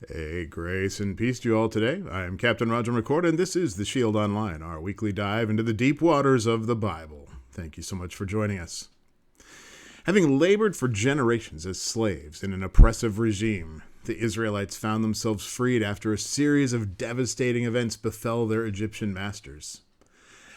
Hey, grace and peace to you all today. I am Captain Roger McCord, and this is The Shield Online, our weekly dive into the deep waters of the Bible. Thank you so much for joining us. Having labored for generations as slaves in an oppressive regime, the Israelites found themselves freed after a series of devastating events befell their Egyptian masters.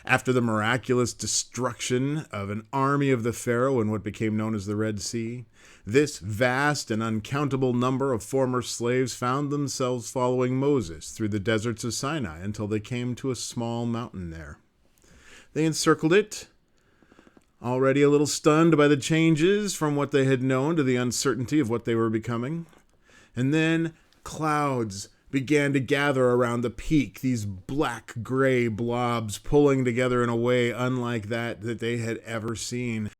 After the miraculous destruction of an army of the Pharaoh in what became known as the Red Sea, this vast and uncountable number of former slaves found themselves following Moses through the deserts of Sinai until they came to a small mountain there. They encircled it, already a little stunned by the changes from what they had known to the uncertainty of what they were becoming. And then clouds began to gather around the peak, these black-gray blobs pulling together in a way unlike that they had ever seen.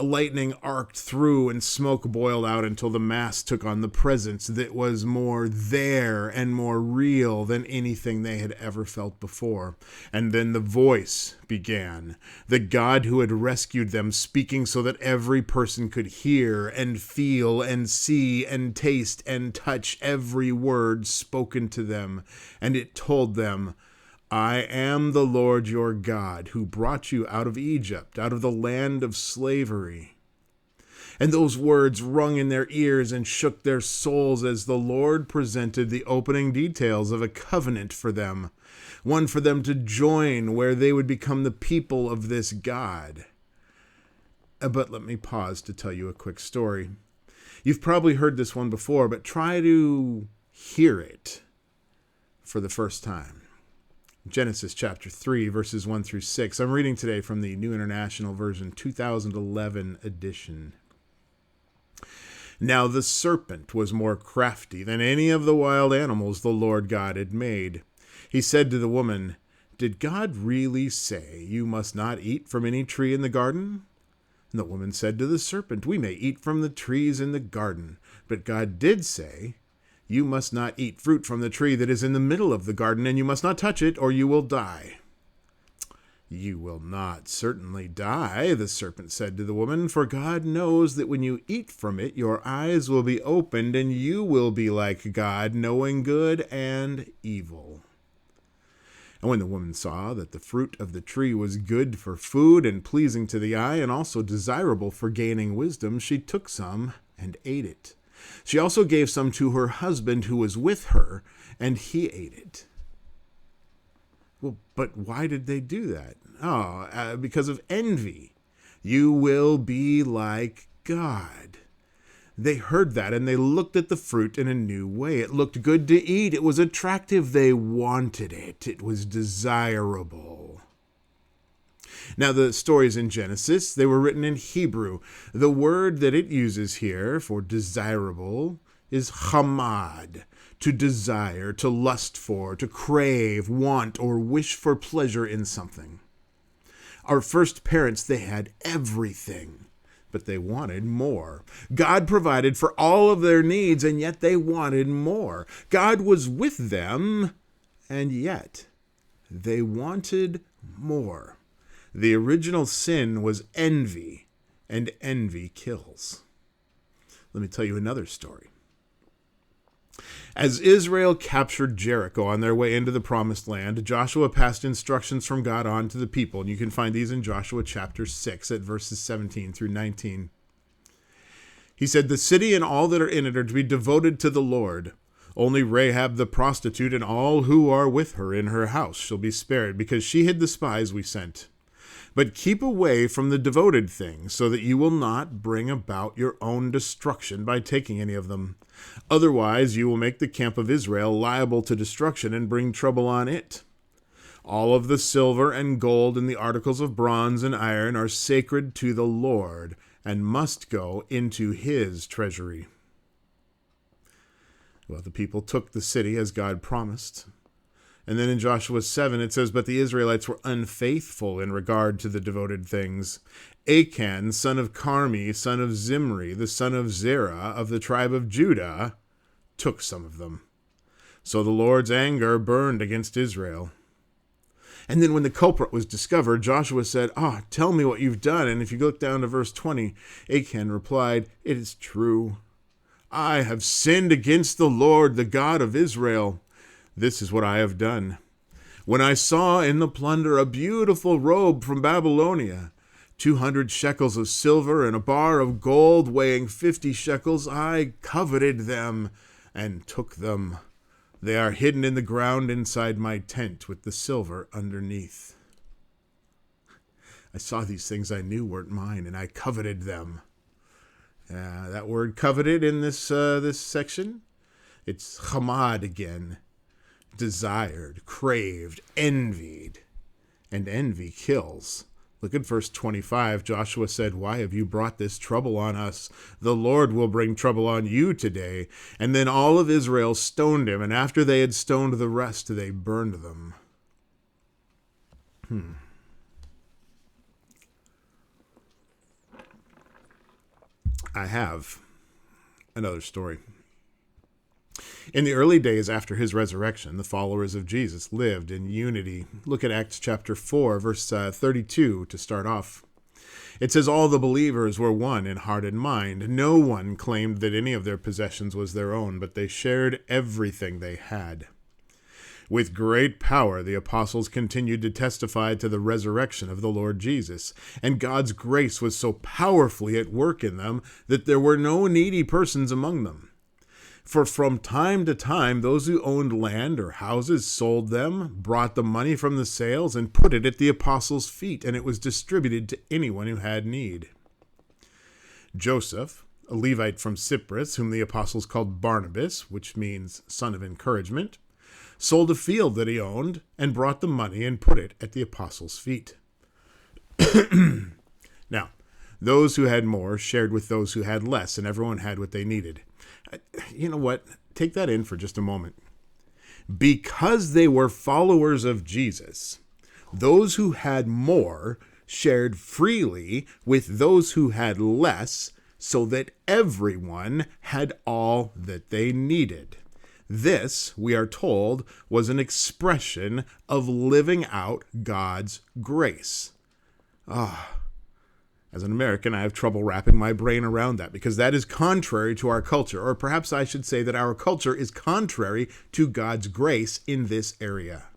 Lightning arced through and smoke boiled out until the mass took on the presence that was more there and more real than anything they had ever felt before. And then the voice began, the God who had rescued them speaking so that every person could hear and feel and see and taste and touch every word spoken to them. And it told them, I am the Lord your God, who brought you out of Egypt, out of the land of slavery. And those words rung in their ears and shook their souls as the Lord presented the opening details of a covenant for them, one for them to join where they would become the people of this God. But let me pause to tell you a quick story. You've probably heard this one before, but try to hear it for the first time. Genesis chapter 3, verses 1 through 6. I'm reading today from the New International Version, 2011 edition. Now the serpent was more crafty than any of the wild animals the Lord God had made. He said to the woman, Did God really say you must not eat from any tree in the garden? And the woman said to the serpent, We may eat from the trees in the garden, but God did say, You must not eat fruit from the tree that is in the middle of the garden, and you must not touch it, or you will die. You will not certainly die, the serpent said to the woman, for God knows that when you eat from it, your eyes will be opened, and you will be like God, knowing good and evil. And when the woman saw that the fruit of the tree was good for food and pleasing to the eye, and also desirable for gaining wisdom, she took some and ate it. She also gave some to her husband who was with her, and he ate it. Well, but why did they do that? Because of envy. You will be like God. They heard that, and they looked at the fruit in a new way. It looked good to eat. It was attractive. They wanted it. It was desirable. Now, the stories in Genesis, they were written in Hebrew. The word that it uses here for desirable is chamad, to desire, to lust for, to crave, want, or wish for pleasure in something. Our first parents, they had everything, but they wanted more. God provided for all of their needs, and yet they wanted more. God was with them, and yet they wanted more. The original sin was envy, and envy kills. Let me tell you another story. As Israel captured Jericho on their way into the Promised Land, Joshua passed instructions from God on to the people, and you can find these in Joshua chapter 6 at verses 17 through 19. He said, The city and all that are in it are to be devoted to the Lord. Only Rahab the prostitute and all who are with her in her house shall be spared, because she hid the spies we sent. But keep away from the devoted things, so that you will not bring about your own destruction by taking any of them. Otherwise, you will make the camp of Israel liable to destruction and bring trouble on it. All of the silver and gold and the articles of bronze and iron are sacred to the Lord and must go into his treasury. Well, the people took the city as God promised. And then in Joshua 7, it says, But the Israelites were unfaithful in regard to the devoted things. Achan, son of Carmi, son of Zimri, the son of Zerah, of the tribe of Judah, took some of them. So the Lord's anger burned against Israel. And then when the culprit was discovered, Joshua said, Tell me what you've done. And if you look down to verse 20, Achan replied, It is true. I have sinned against the Lord, the God of Israel. This is what I have done. When I saw in the plunder a beautiful robe from Babylonia, 200 shekels of silver and a bar of gold weighing 50 shekels, I coveted them and took them. They are hidden in the ground inside my tent with the silver underneath. I saw these things I knew weren't mine, and I coveted them. That word coveted in this section, it's chamad again. Desired, craved, envied. And envy kills. Look at verse 25. Joshua said, "Why have you brought this trouble on us? The Lord will bring trouble on you today." And then all of Israel stoned him, and after they had stoned the rest, they burned them. I have another story. In the early days after his resurrection, the followers of Jesus lived in unity. Look at Acts chapter 4, verse 32 to start off. It says, "All the believers were one in heart and mind. No one claimed that any of their possessions was their own, but they shared everything they had. With great power, the apostles continued to testify to the resurrection of the Lord Jesus, and God's grace was so powerfully at work in them that there were no needy persons among them. For from time to time, those who owned land or houses sold them, brought the money from the sales, and put it at the apostles' feet, and it was distributed to anyone who had need. Joseph, a Levite from Cyprus, whom the apostles called Barnabas, which means son of encouragement, sold a field that he owned, and brought the money and put it at the apostles' feet. Now, those who had more shared with those who had less, and everyone had what they needed." You know what? Take that in for just a moment. Because they were followers of Jesus, those who had more shared freely with those who had less, so that everyone had all that they needed. This, we are told, was an expression of living out God's grace. As an American, I have trouble wrapping my brain around that, because that is contrary to our culture, or perhaps I should say that our culture is contrary to God's grace in this area.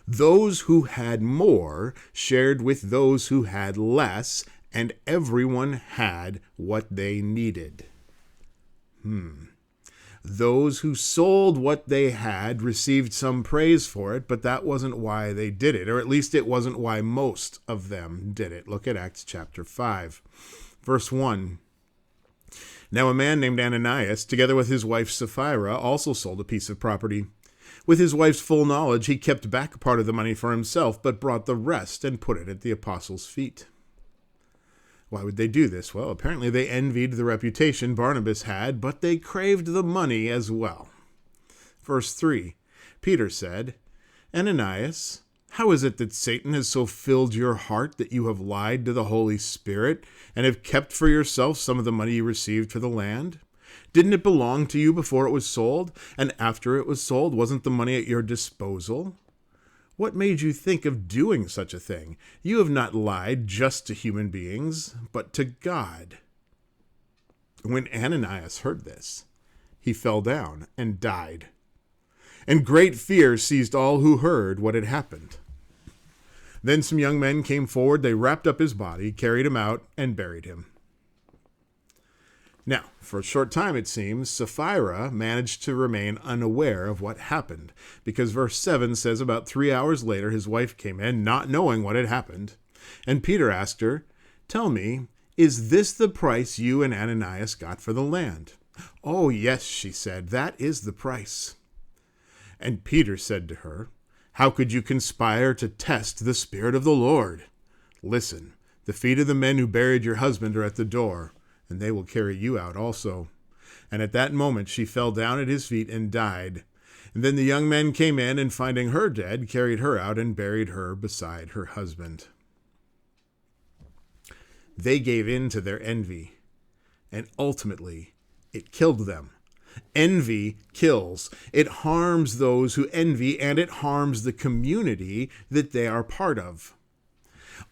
Those who had more shared with those who had less, and everyone had what they needed. Those who sold what they had received some praise for it, but that wasn't why they did it, or at least it wasn't why most of them did it. Look at Acts chapter 5, verse 1. "Now a man named Ananias, together with his wife Sapphira, also sold a piece of property. With his wife's full knowledge, he kept back a part of the money for himself, but brought the rest and put it at the apostles' feet." Why would they do this? Well, apparently they envied the reputation Barnabas had, but they craved the money as well. Verse 3, Peter said, "Ananias, how is it that Satan has so filled your heart that you have lied to the Holy Spirit and have kept for yourself some of the money you received for the land? Didn't it belong to you before it was sold? And after it was sold, wasn't the money at your disposal? What made you think of doing such a thing? You have not lied just to human beings, but to God." When Ananias heard this, he fell down and died. And great fear seized all who heard what had happened. Then some young men came forward, they wrapped up his body, carried him out, and buried him. Now, for a short time, it seems, Sapphira managed to remain unaware of what happened, because verse 7 says about 3 hours later his wife came in, not knowing what had happened. And Peter asked her, "Tell me, is this the price you and Ananias got for the land?" "Oh, yes," she said, "that is the price." And Peter said to her, "How could you conspire to test the Spirit of the Lord? Listen, the feet of the men who buried your husband are at the door, and they will carry you out also." And at that moment she fell down at his feet and died. And then the young men came in, and finding her dead, carried her out and buried her beside her husband. They gave in to their envy, and ultimately it killed them. Envy kills. It harms those who envy, and it harms the community that they are part of.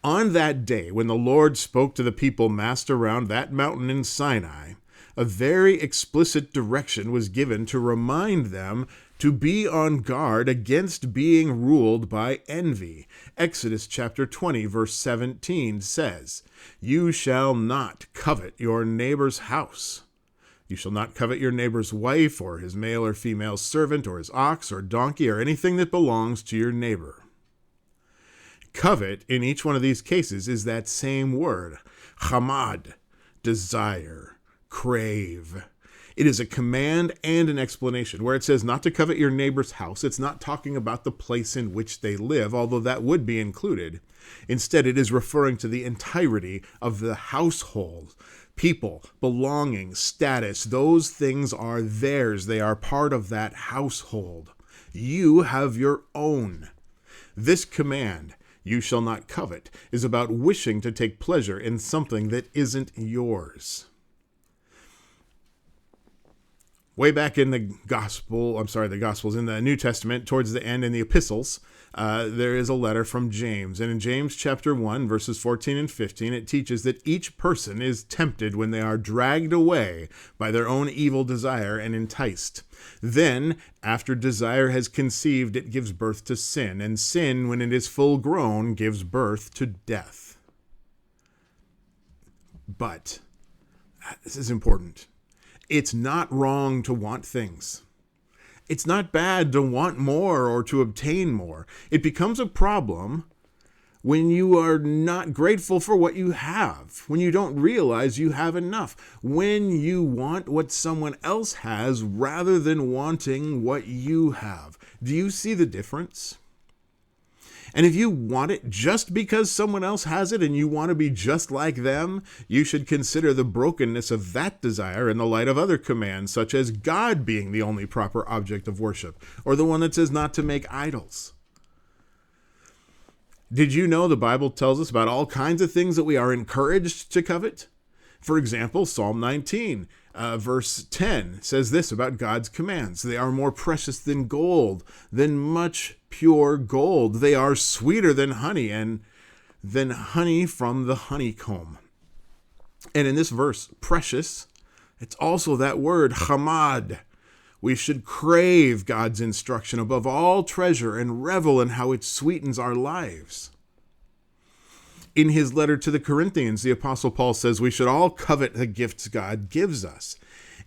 On that day, when the Lord spoke to the people massed around that mountain in Sinai, A very explicit direction was given to remind them to be on guard against being ruled by envy. Exodus chapter 20, verse 17 says, "You shall not covet your neighbor's house. You shall not covet your neighbor's wife, or his male or female servant, or his ox or donkey, or anything that belongs to your neighbor." Covet, in each one of these cases, is that same word, chamad, desire, crave. It is a command and an explanation. Where it says not to covet your neighbor's house, it's not talking about the place in which they live, although that would be included. Instead, it is referring to the entirety of the household. People, belongings, status, those things are theirs. They are part of that household. You have your own. This command, "You shall not covet," is about wishing to take pleasure in something that isn't yours. Way back in the Gospels, in the New Testament, towards the end in the epistles, there is a letter from James. And in James chapter 1, verses 14 and 15, it teaches that each person is tempted when they are dragged away by their own evil desire and enticed. Then, after desire has conceived, it gives birth to sin. And sin, when it is full grown, gives birth to death. But, this is important. It's not wrong to want things. It's not bad to want more or to obtain more. It becomes a problem when you are not grateful for what you have, when you don't realize you have enough, when you want what someone else has rather than wanting what you have. Do you see the difference? And if you want it just because someone else has it and you want to be just like them, you should consider the brokenness of that desire in the light of other commands, such as God being the only proper object of worship, or the one that says not to make idols. Did you know the Bible tells us about all kinds of things that we are encouraged to covet? For example, Psalm 19, verse 10 says this about God's commands. "They are more precious than gold, than much pure gold. They are sweeter than honey, and than honey from the honeycomb." And in this verse, precious, it's also that word, chamad. We should crave God's instruction above all treasure and revel in how it sweetens our lives. In his letter to the Corinthians, the Apostle Paul says we should all covet the gifts God gives us,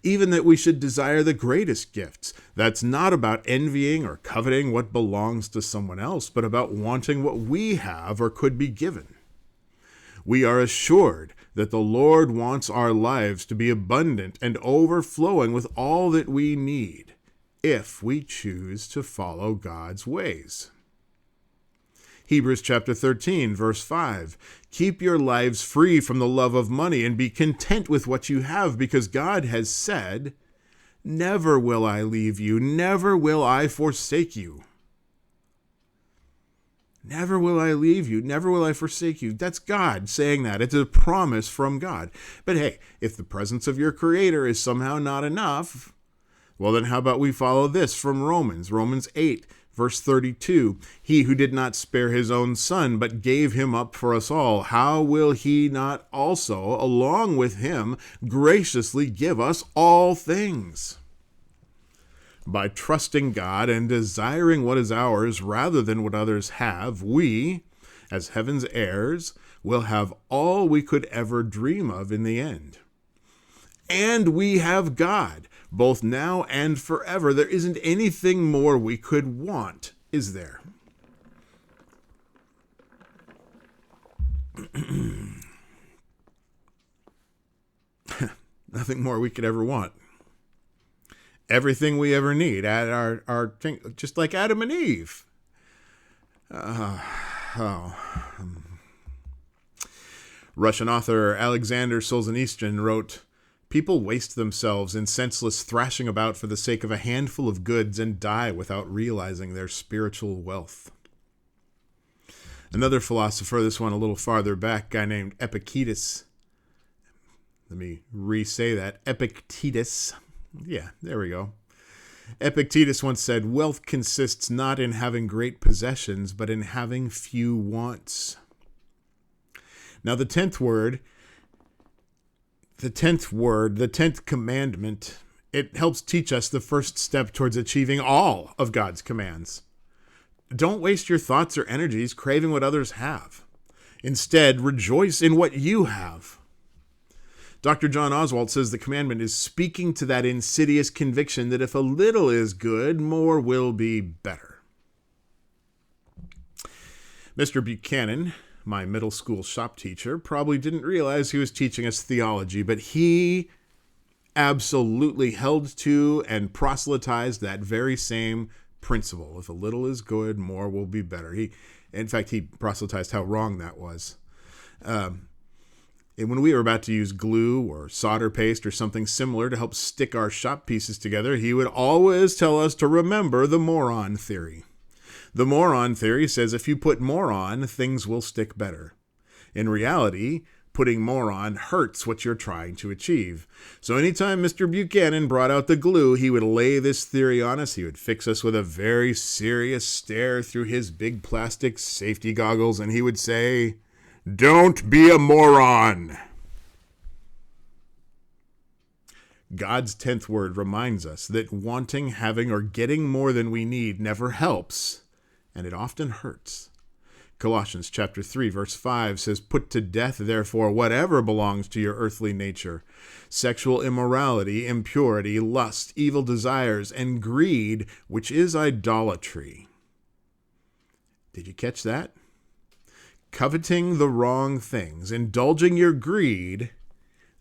even that we should desire the greatest gifts. That's not about envying or coveting what belongs to someone else, but about wanting what we have or could be given. We are assured that the Lord wants our lives to be abundant and overflowing with all that we need, if we choose to follow God's ways. Hebrews chapter 13, verse 5. "Keep your lives free from the love of money and be content with what you have, because God has said, 'Never will I leave you, never will I forsake you.'" Never will I leave you, never will I forsake you. That's God saying that. It's a promise from God. But hey, if the presence of your Creator is somehow not enough, well then how about we follow this from Romans 8, verse 32. "He who did not spare his own son, but gave him up for us all, how will he not also, along with him, graciously give us all things?" By trusting God and desiring what is ours rather than what others have, we, as heaven's heirs, will have all we could ever dream of in the end. And we have God, both now and forever. There isn't anything more we could want, is there? Nothing more we could ever want. Everything we ever need at our just like Adam and Eve. Russian author Alexander Solzhenitsyn wrote, "People waste themselves in senseless thrashing about for the sake of a handful of goods and die without realizing their spiritual wealth." Another philosopher, this one a little farther back, a guy named Epictetus. Let me re-say that. Epictetus. Yeah, there we go. Epictetus once said, "Wealth consists not in having great possessions, but in having few wants." Now, the 10th word The 10th word, the 10th commandment, it helps teach us the first step towards achieving all of God's commands. Don't waste your thoughts or energies craving what others have. Instead, rejoice in what you have. Dr. John Oswalt says the commandment is speaking to that insidious conviction that if a little is good, more will be better. Mr. Buchanan, my middle school shop teacher, probably didn't realize he was teaching us theology, but he absolutely held to and proselytized that very same principle. If a little is good, more will be better. In fact, he proselytized how wrong that was. And when we were about to use glue or solder paste or something similar to help stick our shop pieces together, he would always tell us to remember the moron theory. The moron theory says if you put more on, things will stick better. In reality, putting more on hurts what you're trying to achieve. So anytime Mr. Buchanan brought out the glue, he would lay this theory on us. He would fix us with a very serious stare through his big plastic safety goggles, and he would say, "Don't be a moron." God's 10th word reminds us that wanting, having, or getting more than we need never helps, and it often hurts. Colossians chapter 3, verse 5 says, "Put to death, therefore, whatever belongs to your earthly nature, sexual immorality, impurity, lust, evil desires, and greed, which is idolatry." Did you catch that? Coveting the wrong things, indulging your greed,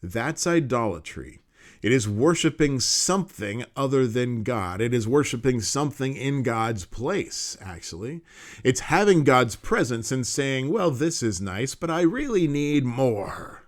that's idolatry. It is worshiping something other than God. It is worshiping something in God's place, actually. It's having God's presence and saying, well, this is nice, but I really need more.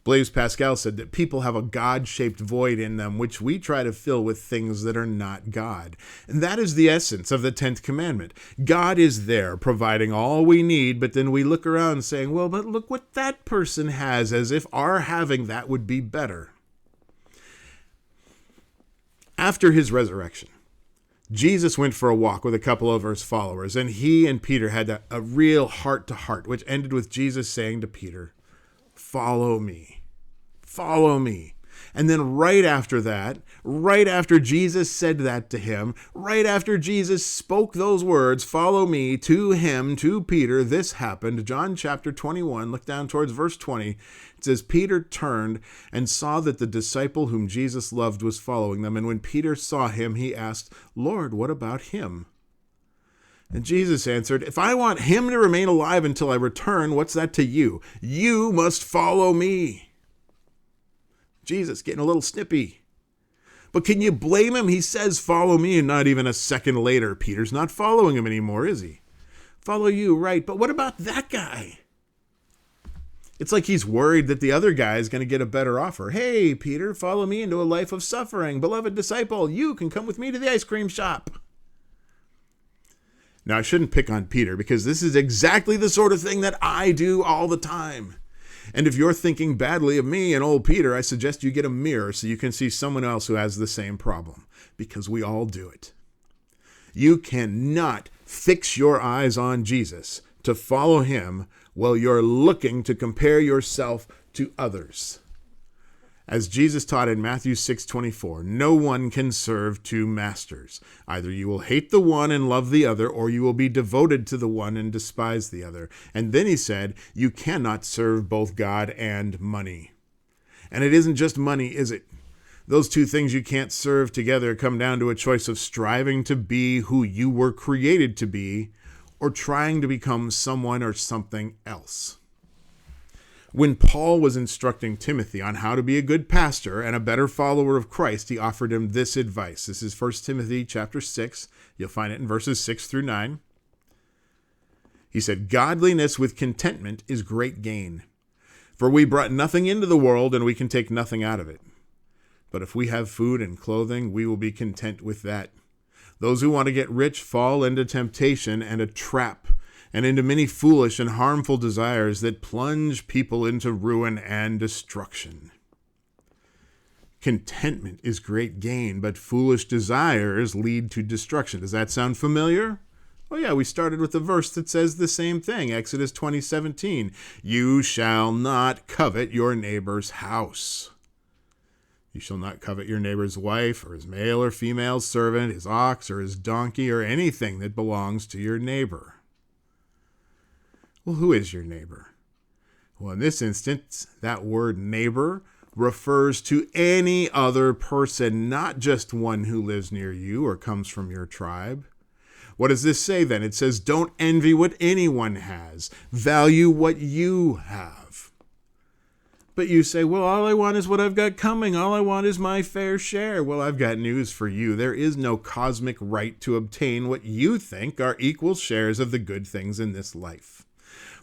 Blaise Pascal said that people have a God-shaped void in them, which we try to fill with things that are not God. And that is the essence of the 10th commandment. God is there providing all we need, but then we look around saying, well, but look what that person has, as if our having that would be better. After his resurrection, Jesus went for a walk with a couple of his followers, and he and Peter had a real heart-to-heart, which ended with Jesus saying to Peter, "Follow me. Follow me." And then right after that, right after Jesus said that to him, right after Jesus spoke those words, "Follow me," to him, to Peter, this happened. John chapter 21, look down towards verse 20. It says, Peter turned and saw that the disciple whom Jesus loved was following them. And when Peter saw him, he asked, "Lord, what about him?" And Jesus answered, "If I want him to remain alive until I return, what's that to you? You must follow me." Jesus getting a little snippy. But can you blame him? He says, "Follow me," and not even a second later, Peter's not following him anymore, is he? Follow you, right, but what about that guy? It's like he's worried that the other guy is going to get a better offer. "Hey, Peter, follow me into a life of suffering. Beloved disciple, you can come with me to the ice cream shop." Now, I shouldn't pick on Peter because this is exactly the sort of thing that I do all the time. And if you're thinking badly of me and old Peter, I suggest you get a mirror so you can see someone else who has the same problem, because we all do it. You cannot fix your eyes on Jesus to follow him while you're looking to compare yourself to others. As Jesus taught in Matthew 6:24, no one can serve two masters. Either you will hate the one and love the other, or you will be devoted to the one and despise the other. And then he said, you cannot serve both God and money. And it isn't just money, is it? Those two things you can't serve together come down to a choice of striving to be who you were created to be, or trying to become someone or something else. When Paul was instructing Timothy on how to be a good pastor and a better follower of Christ, he offered him this advice. This is 1 Timothy chapter 6. You'll find it in verses 6 through 9. He said, "Godliness with contentment is great gain. For we brought nothing into the world, and we can take nothing out of it. But if we have food and clothing, we will be content with that. Those who want to get rich fall into temptation and a trap, and into many foolish and harmful desires that plunge people into ruin and destruction." Contentment is great gain, but foolish desires lead to destruction. Does that sound familiar? Oh yeah, we started with a verse that says the same thing. Exodus 20:17. You shall not covet your neighbor's house. You shall not covet your neighbor's wife, or his male or female servant, his ox or his donkey, or anything that belongs to your neighbor. Well, who is your neighbor? Well, in this instance, that word neighbor refers to any other person, not just one who lives near you or comes from your tribe. What does this say then? It says, don't envy what anyone has. Value what you have. But you say, well, all I want is what I've got coming. All I want is my fair share. Well, I've got news for you. There is no cosmic right to obtain what you think are equal shares of the good things in this life.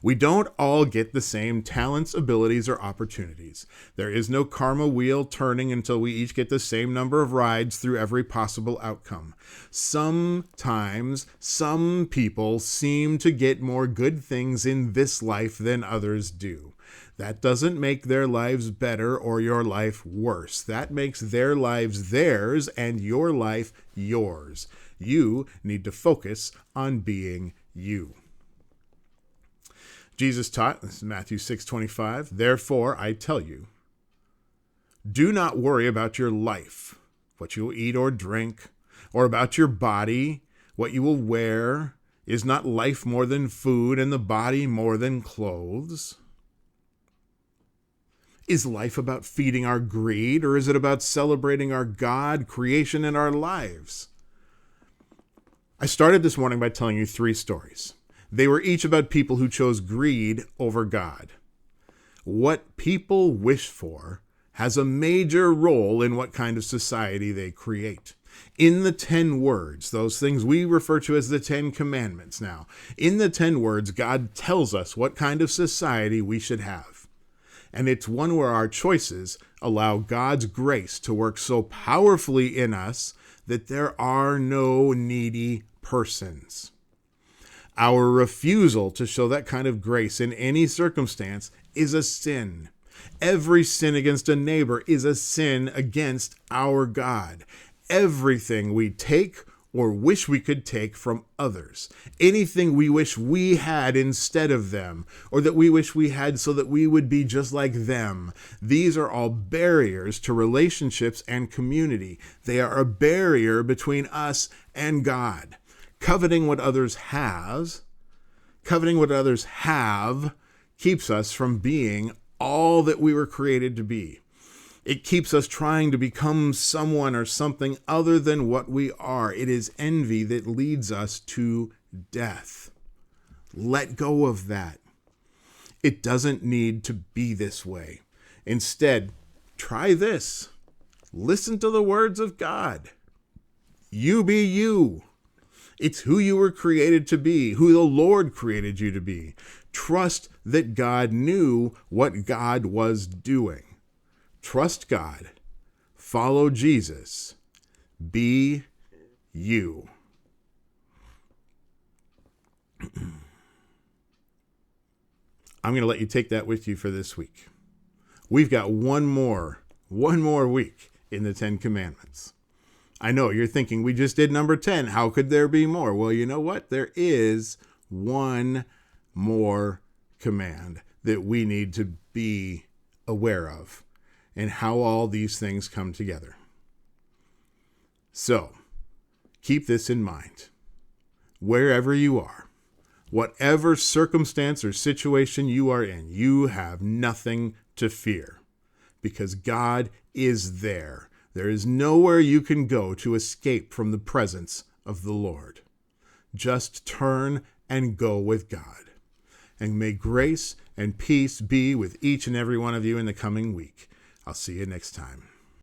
We don't all get the same talents, abilities, or opportunities. There is no karma wheel turning until we each get the same number of rides through every possible outcome. Sometimes some people seem to get more good things in this life than others do. That doesn't make their lives better or your life worse. That makes their lives theirs and your life yours. You need to focus on being you. Jesus taught, this is Matthew 6:25, therefore I tell you, do not worry about your life, what you will eat or drink, or about your body, what you will wear. Is not life more than food and the body more than clothes? Is life about feeding our greed, or is it about celebrating our God, creation, and our lives? I started this morning by telling you 3 stories. They were each about people who chose greed over God. What people wish for has a major role in what kind of society they create. In the 10 words, those things we refer to as the 10 Commandments now, in the 10 words, God tells us what kind of society we should have. And it's one where our choices allow God's grace to work so powerfully in us that there are no needy persons. Our refusal to show that kind of grace in any circumstance is a sin. Every sin against a neighbor is a sin against our God. Everything we take or wish we could take from others, anything we wish we had instead of them, or that we wish we had so that we would be just like them, these are all barriers to relationships and community. They are a barrier between us and God. Coveting what others have keeps us from being all that we were created to be. It keeps us trying to become someone or something other than what we are. It is envy that leads us to death. Let go of that. It doesn't need to be this way. Instead, try this. Listen to the words of God. You be you. It's who you were created to be, who the Lord created you to be. Trust that God knew what God was doing. Trust God. Follow Jesus. Be you. I'm going to let you take that with you for this week. We've got one more week in the 10 Commandments. I know you're thinking we just did number 10. How could there be more? Well, you know what? There is one more command that we need to be aware of and how all these things come together. So, keep this in mind. Wherever you are, whatever circumstance or situation you are in, you have nothing to fear because God is there. There is nowhere you can go to escape from the presence of the Lord. Just turn and go with God. And may grace and peace be with each and every one of you in the coming week. I'll see you next time.